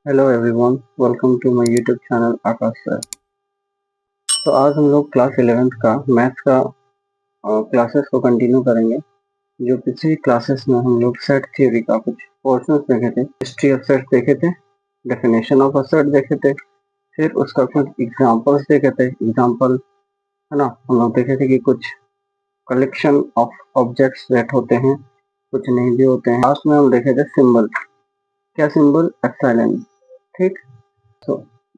Hello everyone, welcome to my YouTube channel Aakash sir. तो आज हम लोग क्लास 11th का मैथ्स का क्लासेस को कंटिन्यू करेंगे। जो पिछली क्लासेस में हम लोग सेट थ्योरी का कुछ पोर्शंस देखे थे, हिस्ट्री ऑफ सेट देखे थे, डेफिनेशन ऑफ अ सेट देखे थे, फिर उसका कुछ एग्जांपल्स देखे थे। एग्जांपल है ना, हम लोग देखे थे कि कुछ कलेक्शन ऑफ ऑब्जेक्ट्स सेट होते हैं, कुछ नहीं भी होते हैं। लास्ट में हम देखे थे सिंबल। क्या सिंबल? एप्सिलॉन। ठीक। तो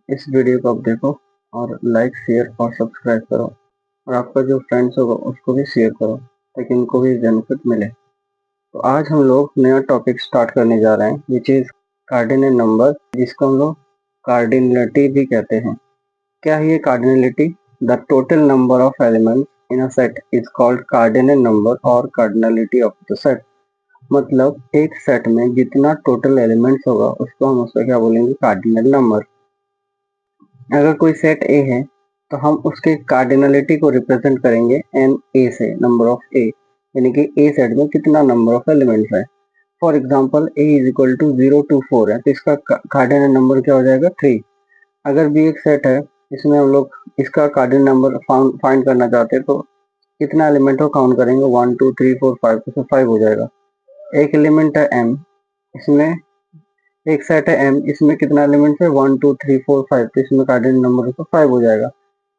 इस वीडियो को आप देखो और लाइक शेयर और सब्सक्राइब करो, और आपका जो फ्रेंड्स होगा उसको भी शेयर करो ताकि उनको भी बेनिफिट मिले। तो आज हम लोग नया टॉपिक स्टार्ट करने जा रहे हैं, विच इज कार्डिनल नंबर, जिसको हम लोग कार्डिनलिटी भी कहते हैं। क्या है ये cardinality? The total number of elements in a set is called cardinal number और कार्डिनलिटी ऑफ द सेट। मतलब एक सेट में जितना टोटल एलिमेंट्स होगा उसको हम उसका क्या बोलेंगे? Cardinal number. अगर कोई सेट ए है तो हम उसके कार्डिनलिटी को रिप्रेजेंट करेंगे एन ए से, नंबर ऑफ ए, यानी कि ए सेट में कितना नंबर ऑफ एलिमेंट्स है। For example A is equal to 0 to 4 है तो इसका कार्डिनल नंबर क्या हो जाएगा? 3। अगर भी एक सेट है इसमें हम लोग इसका कार्डिनल नंबर फाइंड करना चाहते हैं तो कितना एलिमेंट को काउंट करेंगे? 1 2 3 4 5, तो 5 हो जाएगा। एक एलिमेंट है एम, इसमें एक सेट है एम, इसमें कितना एलिमेंट है? 1 2 3 4 5, तो इसमें कार्डिनल नंबर तो 5 हो जाएगा।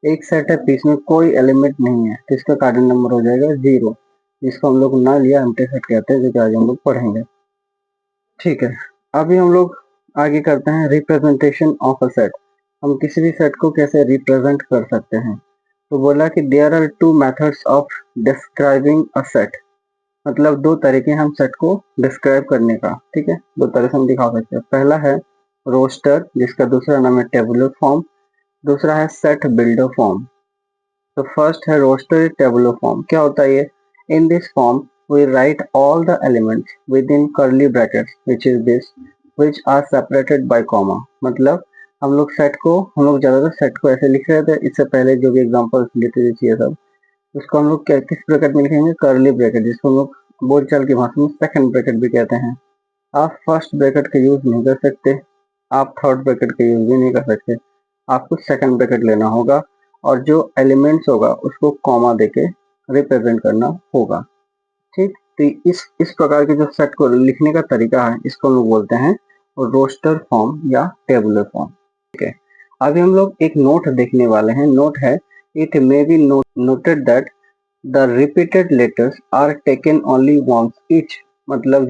एक सेट है पी, इसमें कोई एलिमेंट नहीं है तो इसका कार्डिनल नंबर हो जाएगा 0, जिसको हम लोग नल या एम्प्टी सेट कहते हैं, जो कि आज हम लोग पढ़ेंगे। ठीक है, अभी हम लोग आगे करते हैं रिप्रेजेंटेशन ऑफ अ सेट। हम किसी भी सेट को कैसे रिप्रेजेंट कर सकते हैं। तो बोला कि there are two methods of describing a set, मतलब दो तरीके हम सेट को डिस्क्राइब करने का। ठीक है, दो तरह से हम दिखा सकते हैं। पहला है रोस्टर, जिसका दूसरा नाम है टेबुलर फॉर्म, दूसरा है सेट बिल्डर फॉर्म। तो फर्स्ट है रोस्टर टेबुलर फॉर्म। क्या होता है ये? इन this form we write all the elements within curly brackets which is this which are separated by comma। मतलब हम लोग ज्यादातर सेट को ऐसे लिख रहे थे, इससे पहले जो भी एग्जांपल्स लेते थे ये सब, उसको हम लोग किस ब्रैकेट में लिखेंगे? कर्ली ब्रैकेट, जिसको हम लोग बोलचाल की भाषा में सेकंड ब्रैकेट भी कहते हैं। आप फर्स्ट ब्रैकेट का यूज नहीं कर सकते, आप थर्ड ब्रैकेट का यूज भी नहीं कर सकते, आपको सेकंड ब्रैकेट लेना होगा और जो एलिमेंट्स होगा उसको कॉमा देके रिप्रेजेंट करना होगा। ठीक, तो इस प्रकार के जो सेट को लिखने का तरीका है इसको हम लोग बोलते हैं रोस्टर फॉर्म या टेबुलर फॉर्म। ठीक है, अभी हम लोग एक नोट देखने वाले हैं। नोट है, it may be noted that the repeated letters are taken only once each. मतलब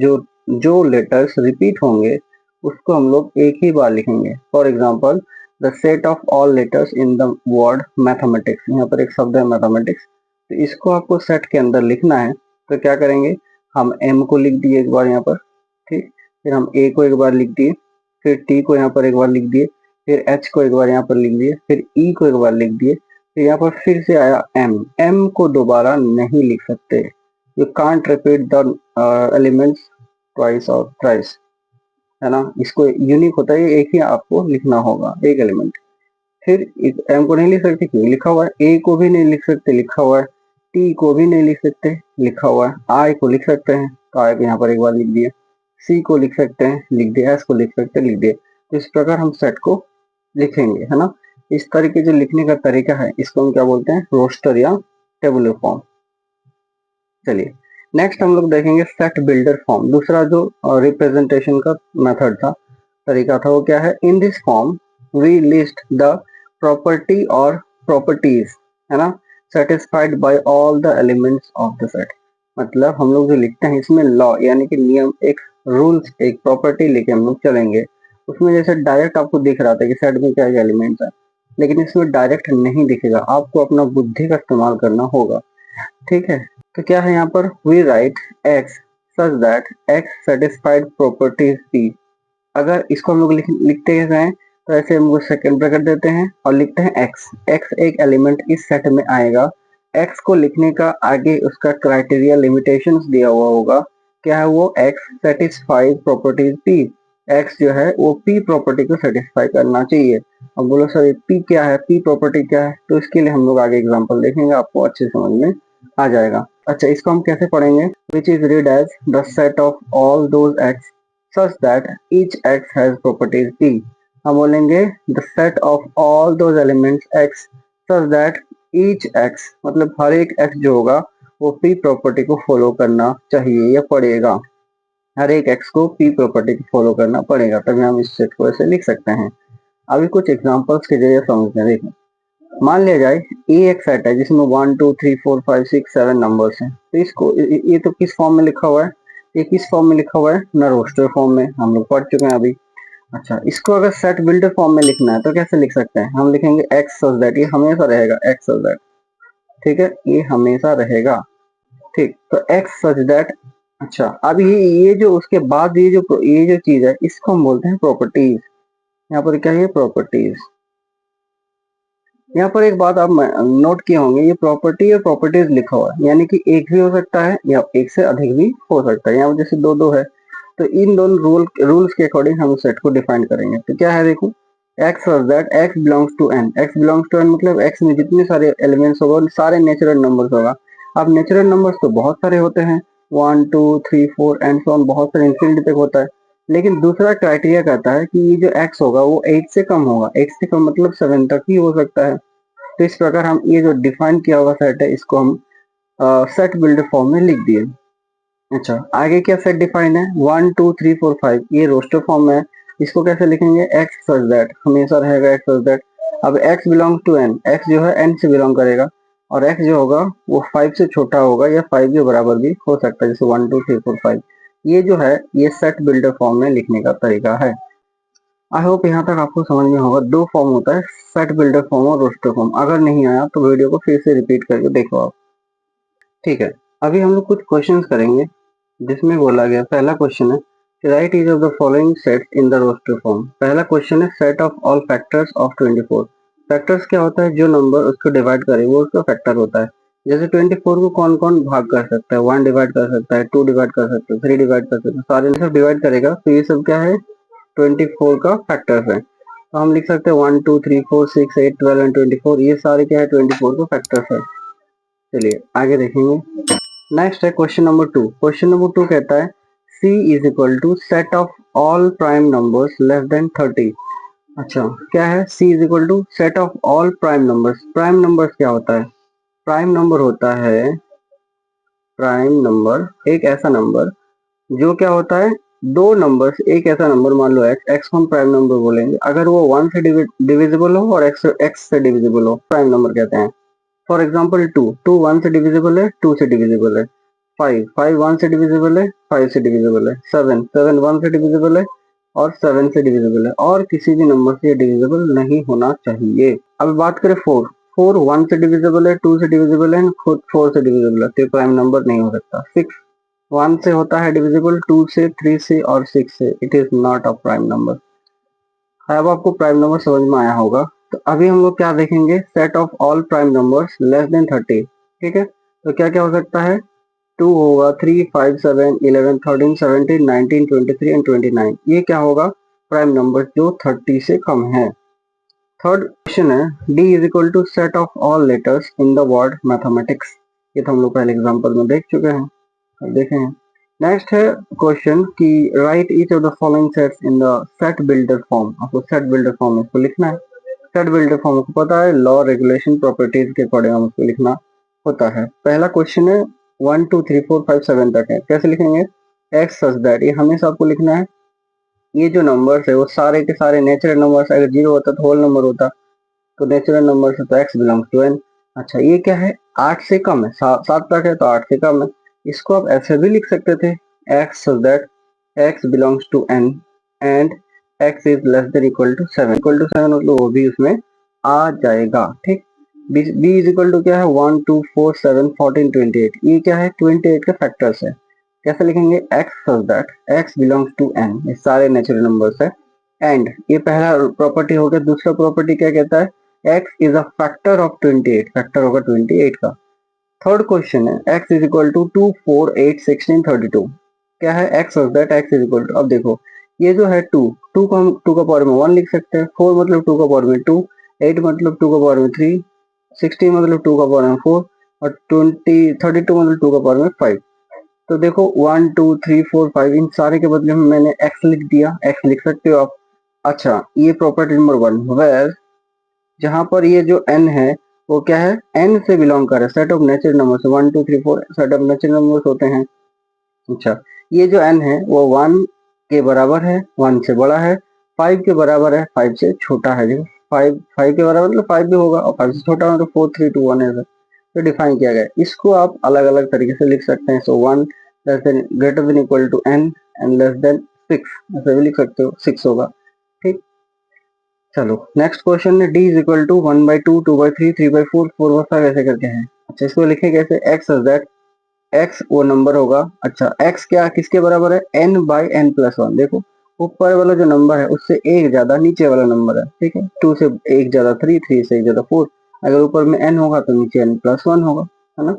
जो लेटर्स रिपीट होंगे उसको हम लोग एक ही बार लिखेंगे। For example the set of all letters in the word mathematics. यहाँ पर एक शब्द है मैथमेटिक्स, तो इसको आपको सेट के अंदर लिखना है। तो क्या करेंगे? हम एम को लिख दिए एक बार यहाँ पर, ठीक, फिर हम ए को एक बार लिख दिए, फिर टी को यहाँ पर एक बार लिख दिए, फिर एच को एक बार यहाँ पर लिख दिए, फिर ई को एक बार लिख दिए, फिर यहाँ पर फिर से आया एम। एम को दोबारा नहीं लिख सकते, you can't repeat the elements twice और थ्राइस, है ना। इसको यूनिक होता है, एक ही आपको लिखना होगा, एक एलिमेंट। फिर एम को नहीं लिख सकते, क्यों? लिखा हुआ है। ए को भी नहीं लिख सकते, लिखा हुआ है। टी को भी नहीं लिख सकते, लिखा हुआ है। आई को लिख सकते हैं, तो आई को यहाँ पर एक बार लिख दिए। सी को लिख सकते हैं, लिख दिया। एस को लिख सकते हैं, लिख दिए। तो इस प्रकार हम सेट को लिखेंगे, है ना। इस तरीके जो लिखने का तरीका है इसको हम क्या बोलते हैं? रोस्टर या टेबुलर फॉर्म। चलिए नेक्स्ट हम लोग देखेंगे सेट बिल्डर फॉर्म। दूसरा जो रिप्रेजेंटेशन का मेथड था, तरीका था, वो क्या है? In this form we list the property और प्रॉपर्टीज, है ना, satisfied by all the elements of the set. मतलब हम लोग जो लिखते हैं इसमें लॉ यानी कि नियम, एक रूल्स, एक प्रॉपर्टी लेके हम लोग चलेंगे। उसमें जैसे डायरेक्ट आपको दिख रहा था कि सेट में क्या एलिमेंट्स है, लेकिन इसमें डायरेक्ट नहीं दिखेगा, आपको अपना बुद्धि का इस्तेमाल करना होगा। ठीक है, तो क्या है यहाँ पर? We write x such that x satisfied properties P. अगर इसको हम लोग लिखते हैं तो ऐसे हम लोग सेकंड ब्रैकेट देते हैं और लिखते हैं एक्स। एक्स एक एलिमेंट इस सेट में आएगा। एक्स को लिखने का आगे उसका क्राइटेरिया लिमिटेशंस दिया हुआ होगा। क्या है वो? X satisfied properties P. X जो है वो पी प्रॉपर्टी को सेटिस्फाई करना चाहिए। अब बोलो सर पी क्या है, पी प्रॉपर्टी क्या है? तो इसके लिए हम लोग आगे एग्जाम्पल देखेंगे, आपको अच्छे समझ में आ जाएगा। अच्छा, इसको हम कैसे पढ़ेंगे? Which is read as the set of all those x such that each x has properties p। हम बोलेंगे the set of all those elements x such that each x मतलब हर एक x जो होगा वो p प्रॉपर्टी को follow करना चाहिए या पड़ेगा। हर एक x को p प्रॉपर्टी को फॉलो करना पड़ेगा, तभी हम इस सेट को ऐसे लिख सकते हैं। अभी कुछ एग्जांपल्स के जरिए समझते हैं। देखिए, मान लिया जाए ए एक सेट है जिसमें 1 2 3 4 5 6 7 नंबर्स हैं, तो इसको ये तो किस फॉर्म में लिखा हुआ है, ये किस फॉर्म में लिखा हुआ है ना, रोस्टर फॉर्म में, हम लोग पढ़ चुके हैं अभी। अच्छा, इसको अगर सेट बिल्डर फॉर्म में लिखना है तो कैसे लिख सकते हैं, हम लिखेंगे एक्स सच दैट, ये हमेशा रहेगा एक्स सच दैट, ठीक है, ये हमेशा रहेगा, ठीक, तो एक्स सच दैट। अच्छा, अब ये जो उसके बाद ये जो चीज है इसको हम बोलते हैं प्रॉपर्टीज। यहाँ पर क्या है, प्रॉपर्टीज। यहाँ पर एक बात आप नोट किए होंगे, ये प्रॉपर्टी और प्रॉपर्टीज लिखा हुआ है, यानी कि एक भी हो सकता है या एक से अधिक भी हो सकता है। यहाँ जैसे दो दो है, तो इन दोनों रूल्स के अकॉर्डिंग हम सेट को डिफाइन करेंगे। तो क्या है, देखो, x such that x belongs to N. X belongs to N मतलब एक्स में जितने सारे एलिमेंट्स होगा सारे नेचुरल नंबर्स होगा। अब नेचुरल नंबर्स तो बहुत सारे होते हैं, 1 2 3 4 एंड सो ऑन, बहुत सारे इंफिनिटी तक होता है। लेकिन दूसरा क्राइटेरिया कहता है कि ये जो एक्स होगा वो 8 से कम होगा। 8 से कम मतलब 7 तक ही हो सकता है। तो इस प्रकार हम ये जो डिफाइन किया हुआ सेट है इसको हम सेट बिल्डर फॉर्म में लिख दिए। अच्छा, आगे क्या सेट डिफाइन है, 1 2 3 4 5, ये रोस्टर फॉर्म में है। इसको कैसे लिखेंगे, एक्स सच दैट, हमेशा रहेगा एक्स सच दैट। अब x belongs to N, x जो है एन से बिलोंग करेगा, और एक्स जो होगा वो 5 से छोटा होगा या 5 के बराबर भी हो सकता है, जैसे 1 2 3 4 5। ये जो है ये सेट बिल्डर फॉर्म में लिखने का तरीका है। आई होप यहाँ तक आपको समझ में होगा। दो फॉर्म होता है, सेट बिल्डर फॉर्म और रोस्टर फॉर्म। अगर नहीं आया तो वीडियो को फिर से रिपीट करके देखो आप, ठीक है। अभी हम लोग कुछ क्वेश्चंस करेंगे जिसमें बोला गया, पहला क्वेश्चन है write each of the following set in the roster form. पहला क्वेश्चन है set of all factors of 24। Factors क्या होता है, जो नंबर उसको डिवाइड करे वो उसका फैक्टर होता है। जैसे 24 को कौन कौन भाग कर सकता है, 1 डिवाइड कर सकता है, 2 डिवाइड कर सकता है, 3 डिवाइड कर सकता है, सारे सब डिवाइड करेगा, तो ये सब क्या है, 24 का फैक्टर्स है। तो हम लिख सकते हैं 1 2 3 4 6 8 12 एंड 24, ये सारे क्या है, 24 का फैक्टर्स है। चलिए आगे देखेंगे। नेक्स्ट है क्वेश्चन नंबर 2। क्वेश्चन नंबर 2 कहता है C is equal to set of all prime numbers less than 30। अच्छा, क्या है, C is equal to set of all prime numbers. Prime numbers क्या होता है, प्राइम नंबर होता है, प्राइम नंबर एक ऐसा नंबर जो क्या होता है, दो नंबर्स, एक ऐसा नंबर मान लो एक्स को हम प्राइम नंबर बोलेंगे, अगर वो 1 से डिविजिबल हो और एक्स से डिविजिबल हो, प्राइम नंबर कहते हैं। फॉर एग्जाम्पल 2 1 से डिविजिबल है, 2 से डिविजिबल है। 5 1 से डिविजिबल है, 5 से डिविजिबल है। 7 1 से डिविजिबल है और 7 से डिविजिबल है, और किसी भी नंबर से डिविजिबल नहीं होना चाहिए। अब बात करें 4 1 से डिविजिबल है, 2 से डिविजिबल है, खुद 4 से डिविजिबल है, तो प्राइम नंबर नहीं हो सकता। 6 1 से होता है डिविजिबल, 2 से, 3 से और 6 से, it is not a prime number. अब आपको प्राइम नंबर समझ में आया होगा। तो अभी हम लोग क्या देखेंगे, set of all prime numbers less than 30, ठीक है। तो क्या क्या हो सकता है, 2 होगा, 3 5 7 11 13 17 19 23 एंड 29, ये क्या होगा, प्राइम नंबर जो 30 से कम है। थर्ड क्वेश्चन है D is equal to set of all letters in the word mathematics. ये तो हम लोग पहले एग्जाम्पल में देख चुके हैं, अब देखें। नेक्स्ट है क्वेश्चन कि right each of the following sets in the set builder form. आपको सेट बिल्डर फॉर्म इसको लिखना है। सेट बिल्डर फॉर्म को पता है, लॉ रेगुलेशन प्रॉपर्टीज के अकॉर्डिंग हम उसको लिखना होता है। पहला क्वेश्चन है 1 2 3 4 5 7 तक है, कैसे लिखेंगे, एक्स सच दैट, ये हमेशा आपको लिखना है। ये जो नंबर्स है वो सारे के सारे नेचुरल नंबर्स, अगर 0 होता तो होल नंबर होता, तो नेचुरल नंबर है तो एक्स बिलोंग्स टू एन। अच्छा, ये क्या है, 8 से कम है, 7 तक है तो 8 से कम है। इसको आप ऐसे भी लिख सकते थे, x such that x belongs to N and x is less than equal to 7। Equal to 7 मतलब वो भी उसमें आ जाएगा, ठीक। बी इज इक्वल टू क्या है, 1 2 4 7 14 28, ये क्या है, 28 का फैक्टर्स है। कैसे लिखेंगे, x such that x belongs to N, ये सारे नेचुरल नंबर्स है। एंड ये पहला प्रॉपर्टी हो गया। दूसरा प्रॉपर्टी क्या कहता है, x is a factor of 28, factor होगा 28 का। थर्ड क्वेश्चन है x इज इक्वल टू 2 4 8 16 32, क्या है, x such that x is equal to, अब देखो ये जो है 2 को हम 2 का पावर में 1 लिख सकते हैं, 4 मतलब 2 का पावर में 2, 8 मतलब 2 का पावर में 3, 16 मतलब 2 का पावर में 4 और 32 मतलब 2 का पावर में 5। तो देखो 1 2 3 4 5 इन सारे के बदले में मैंने x लिख दिया, x लिख सकते हो आप। अच्छा, ये प्रॉपर्टी नंबर 1 वेयर जहां पर ये जो n है वो क्या है, n से बिलोंग कर रहा है, set of natural numbers 1 2 3 4 set of natural numbers होते हैं। अच्छा, ये जो n है वो 1 के बराबर है, 1 से बड़ा है, 5 के बराबर है, 5 से छोटा है। देखो 5 के बराबर मतलब 5 भी होगा और 5 से छोटा हो तो 4 3 2 1 है, तो डिफाइन किया गया है। इसको आप अलग अलग तरीके से लिख सकते हैं। So 1 less than greater than equal to n and less than 6 ऐसे भी लिख सकते हो, 6 होगा। ठीक, चलो नेक्स्ट क्वेश्चन है d इज इक्वल टू 1/2 2/3 3/4 4/5 ऐसे करके है। अच्छा, इसको लिखे कैसे, x इज दैट x वो नंबर होगा। अच्छा, x क्या किसके बराबर है, n/n+1। देखो ऊपर वाला जो नंबर है उससे एक ज्यादा नीचे वाला नंबर है, ठीक है। 2 से एक ज्यादा 3, 3 से एक ज्यादा 4। अगर ऊपर में n होगा तो नीचे n+1 होगा, है ना।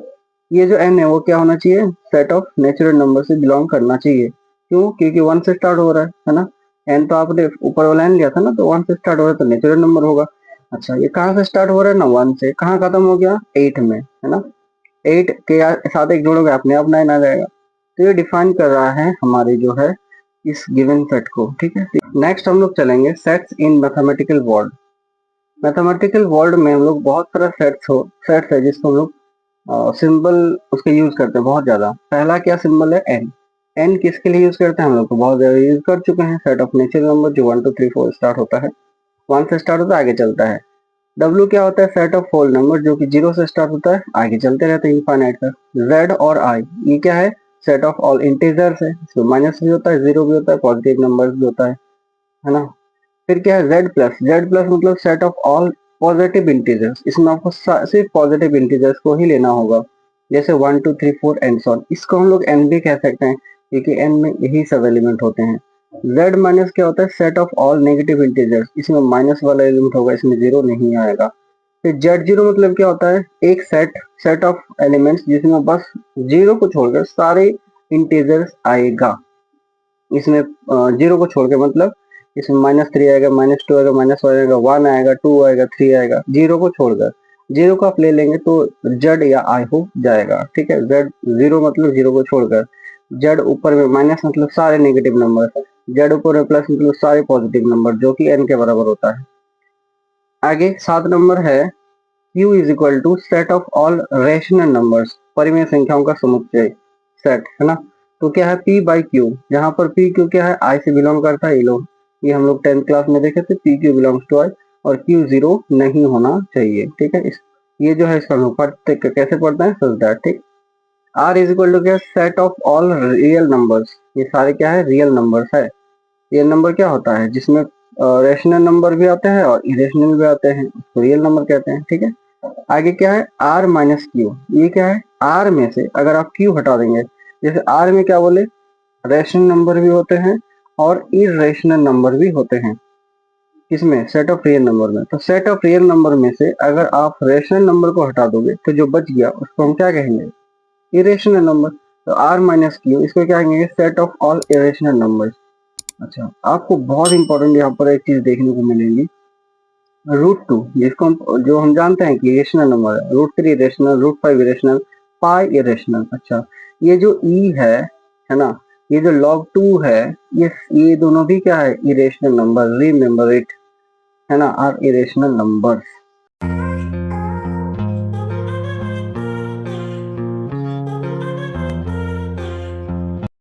ये जो n है वो क्या होना चाहिए, सेट ऑफ नेचुरल नंबर से बिलोंग करना चाहिए। क्यों, क्योंकि 1 से स्टार्ट हो रहा है ना। n तो आपने ऊपर वाला n लिया था ना, तो 1 से स्टार्ट हो रहा है तो नेचुरल नंबर होगा। अच्छा, ये कहाँ से स्टार्ट हो रहा है ना, 1 से, कहाँ खत्म हो गया, 8 में, है ना। 8 के साथ एक जोड़ोगे अपने आप 9 आ जाएगा। तो ये डिफाइन कर रहा है हमारी जो है इस गिवन सेट को, ठीक है। नेक्स्ट हम लोग चलेंगे sets in mathematical world. Mathematical world में हम लोग बहुत सारा सेट्स है जिसको हम लोग सिंबल उसके यूज करते हैं बहुत ज्यादा। पहला क्या सिंबल है, एन। एन किसके लिए यूज करते हैं, हम लोग तो बहुत ज्यादा यूज कर चुके हैं। सेट ऑफ नेचुरल नंबर जो 1 2 3 4 स्टार्ट होता है, 1 से स्टार्ट होता है आगे चलता है। डब्ल्यू क्या होता है, सेट ऑफ होल नंबर जो कि 0 से स्टार्ट होता है आगे चलते रहते हैं इनफाइनाइट तक। जेड और आई ये क्या है, सेट ऑफ ऑल इंटीजर्स है, इसमें माइनस भी होता है, जीरो भी होता है, पॉजिटिव नंबर भी होता है ना। फिर क्या है, जेड प्लस मतलब set of all positive integers, इसमें आपको सिर्फ पॉजिटिव इंटीजर्स को ही लेना होगा, जैसे 1 2 3 4 एंड सो ऑन। इसको हम लोग एन भी कह सकते हैं क्योंकि एन में यही सब एलिमेंट होते हैं। जेड माइनस क्या होता है, set of all negative integers, इसमें माइनस वाला एलिमेंट होगा, इसमें जीरो नहीं आएगा। फिर जेड जीरो मतलब क्या होता है, एक सेट ऑफ एलिमेंट्स जिसमें बस जीरो को छोड़कर सारे इंटीजर्स आएगा। इसमें जीरो को छोड़ के मतलब इसमें -3 आएगा, -2 आएगा, -1 आएगा, 1 आएगा, 2 आएगा, 3 आएगा, जीरो को छोड़कर। जीरो को आप ले लेंगे तो जेड या आई हो जाएगा, ठीक है। जेड जीरो मतलब जीरो को छोड़कर, जेड ऊपर में माइनस मतलब सारे नेगेटिव नंबर, जेड ऊपर में प्लस मतलब सारे पॉजिटिव नंबर जो कि एन के बराबर होता है। आगे 7 नंबर है, Q is equal to set of all rational numbers, परिमेय संख्याओं का समुच्चय सेट, है ना। तो क्या है P बाई Q, जहां पर P Q क्या है, I से बिलोंग करता है। ये हम लोग 10th क्लास में देखे थे, P Q belongs to I और Q जीरो नहीं होना चाहिए, ठीक है। ये जो है इसका हम लोग कैसे पढ़ते हैं, सच दैट, ठीक। R इज इक्वल टू क्या, set of all real numbers, ये सारे क्या है, रियल नंबर्स है। रियल नंबर क्या होता है, जिसमें रेशनल नंबर भी आते हैं और इरेशनल भी आते हैं, उसको रियल नंबर कहते हैं, ठीक है। आगे क्या है, आर माइनस क्यू, ये क्या है, आर में से अगर आप क्यू हटा देंगे, जैसे आर में क्या बोले, रेशनल नंबर भी होते हैं और इरेशनल नंबर भी होते हैं। किसमें, सेट ऑफ रियल नंबर में। तो सेट ऑफ रियल नंबर में से अगर आप रेशनल नंबर को हटा दोगे तो जो बच गया उसको हम क्या कहेंगे, इरेशनल नंबर। तो आर माइनस क्यू इसको क्या कहेंगे, set of all irrational number. अच्छा, आपको बहुत इंपॉर्टेंट यहाँ पर एक चीज देखने को मिलेगी, √2, जिसको जो हम जानते हैं कि रेशनल नंबर है, √3 रेशनल, √5 इरेशनल, पाई इरेशनल। अच्छा, ये जो ई है ना, ये जो log 2 है, ये दोनों भी क्या है, इरेशनल नंबर, रिमेम्बर इट, है ना, आर इरेशनल नंबर्स।